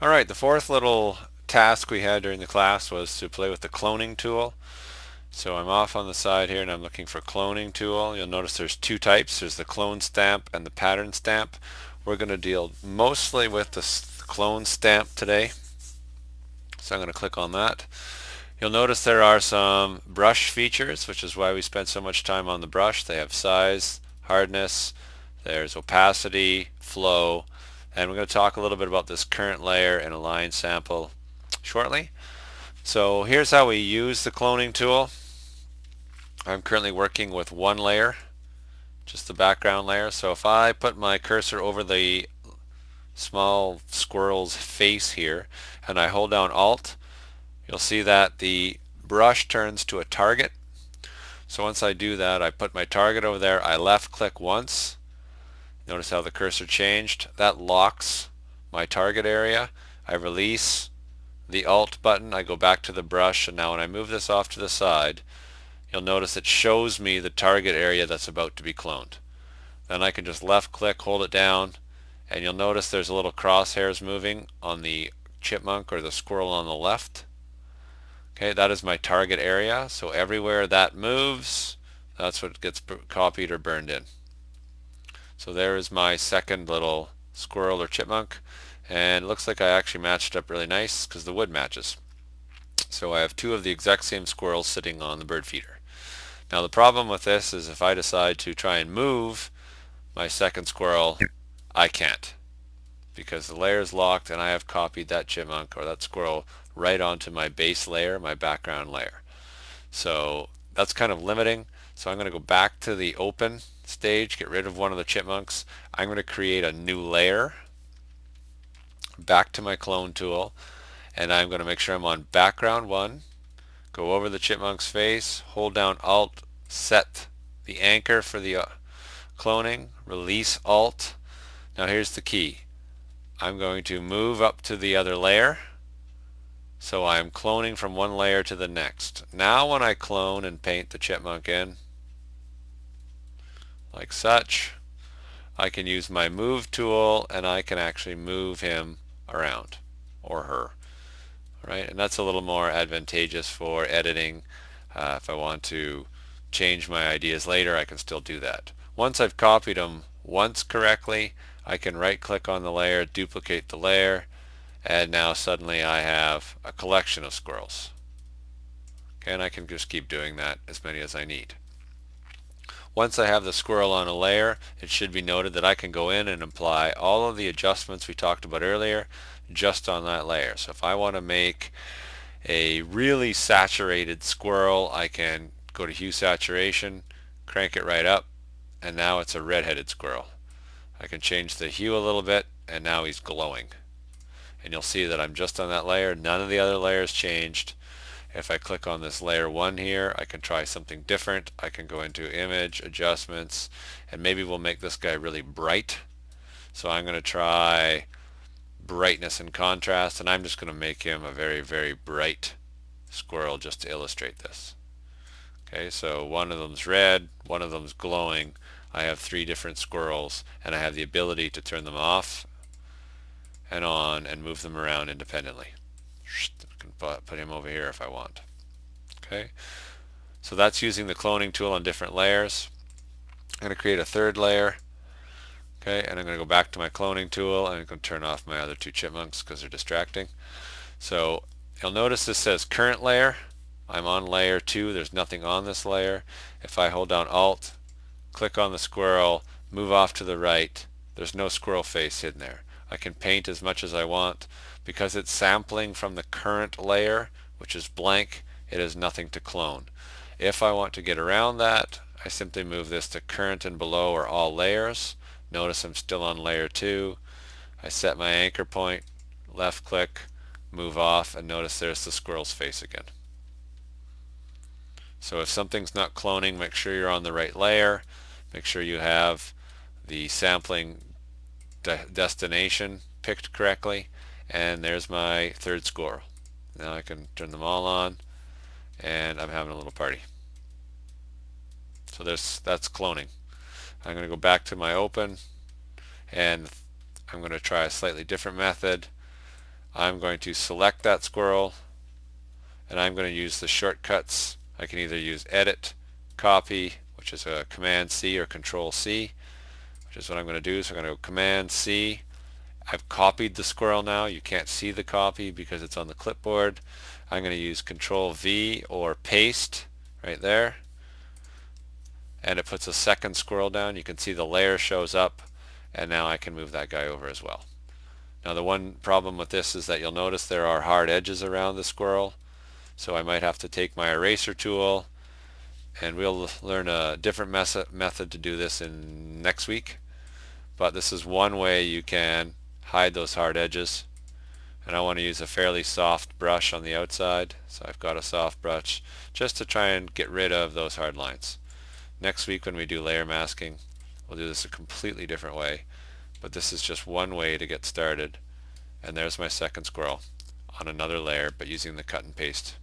Alright, the fourth little task we had during the class was to play with the cloning tool. So I'm off on the side here and I'm looking for cloning tool. You'll notice there's two types. There's the clone stamp and the pattern stamp. We're going to deal mostly with the clone stamp today. So I'm going to click on that. You'll notice there are some brush features, which is why we spent so much time on the brush. They have size, hardness, there's opacity, flow, and we're going to talk a little bit about this current layer and align sample shortly. So here's how we use the cloning tool. I'm currently working with one layer, just the background layer. So if I put my cursor over the small squirrel's face here and I hold down Alt, you'll see that the brush turns to a target. So once I do that, I put my target over there, I left click once. Notice how the cursor changed. That locks my target area. I release the Alt button, I go back to the brush, and now when I move this off to the side, you'll notice it shows me the target area that's about to be cloned. Then I can just left click, hold it down, and you'll notice there's a little crosshairs moving on the chipmunk or the squirrel on the left. Okay, that is my target area, so everywhere that moves, that's what gets copied or burned in. So there is my second little squirrel or chipmunk, and it looks like I actually matched up really nice because the wood matches. So I have two of the exact same squirrels sitting on the bird feeder. Now the problem with this is if I decide to try and move my second squirrel, I can't, because the layer is locked and I have copied that chipmunk or that squirrel right onto my base layer, my background layer. So that's kind of limiting. So I'm going to go back to the open stage, get rid of one of the chipmunks. I'm going to create a new layer, back to my clone tool, and I'm going to make sure I'm on background 1, go over the chipmunk's face, hold down Alt, set the anchor for the cloning, release Alt. Now here's the key. I'm going to move up to the other layer, so I'm cloning from one layer to the next. Now when I clone and paint the chipmunk in, like such, I can use my move tool and I can actually move him around, or her. Right? And that's a little more advantageous for editing. If I want to change my ideas later, I can still do that. Once I've copied them once correctly, I can right click on the layer, duplicate the layer, and now suddenly I have a collection of squirrels. Okay, and I can just keep doing that as many as I need. Once I have the squirrel on a layer, it should be noted that I can go in and apply all of the adjustments we talked about earlier just on that layer. So if I want to make a really saturated squirrel, I can go to hue saturation, crank it right up, and now it's a red-headed squirrel. I can change the hue a little bit, and now he's glowing. And you'll see that I'm just on that layer. None of the other layers changed. If I click on this layer 1 here, I can try something different. I can go into image, adjustments, and maybe we'll make this guy really bright. So I'm going to try brightness and contrast, and I'm just going to make him a very, very bright squirrel just to illustrate this. Okay, so one of them's red, one of them's glowing. I have 3 different squirrels, and I have the ability to turn them off and on and move them around independently. I can put him over here if I want. Okay, so that's using the cloning tool on different layers. I'm going to create a third layer. Okay, and I'm going to go back to my cloning tool and I'm going to turn off my other 2 chipmunks because they're distracting. So you'll notice this says current layer. I'm on layer 2. There's nothing on this layer. If I hold down Alt, click on the squirrel, move off to the right, there's no squirrel face hidden there. I can paint as much as I want. Because it's sampling from the current layer, which is blank, it has nothing to clone. If I want to get around that, I simply move this to current and below or all layers. Notice I'm still on layer 2. I set my anchor point, left click, move off, and notice there's the squirrel's face again. So if something's not cloning, make sure you're on the right layer. Make sure you have the sampling destination picked correctly. And there's my third squirrel. Now I can turn them all on and I'm having a little party. So that's cloning. I'm going to go back to my open and I'm going to try a slightly different method. I'm going to select that squirrel and I'm going to use the shortcuts. I can either use edit, copy, which is a Command C, or Control C, which is what I'm going to do. So I'm going to go Command C. I've copied the squirrel now. You can't see the copy because it's on the clipboard. I'm going to use Control V or paste right there, and it puts a second squirrel down. You can see the layer shows up, and now I can move that guy over as well. Now the one problem with this is that you'll notice there are hard edges around the squirrel, so I might have to take my eraser tool, and we'll learn a different method to do this in next week. But this is one way you can hide those hard edges. And I want to use a fairly soft brush on the outside, so I've got a soft brush just to try and get rid of those hard lines. Next week when we do layer masking, we'll do this a completely different way, but this is just one way to get started. And there's my second squirrel on another layer, but using the cut and paste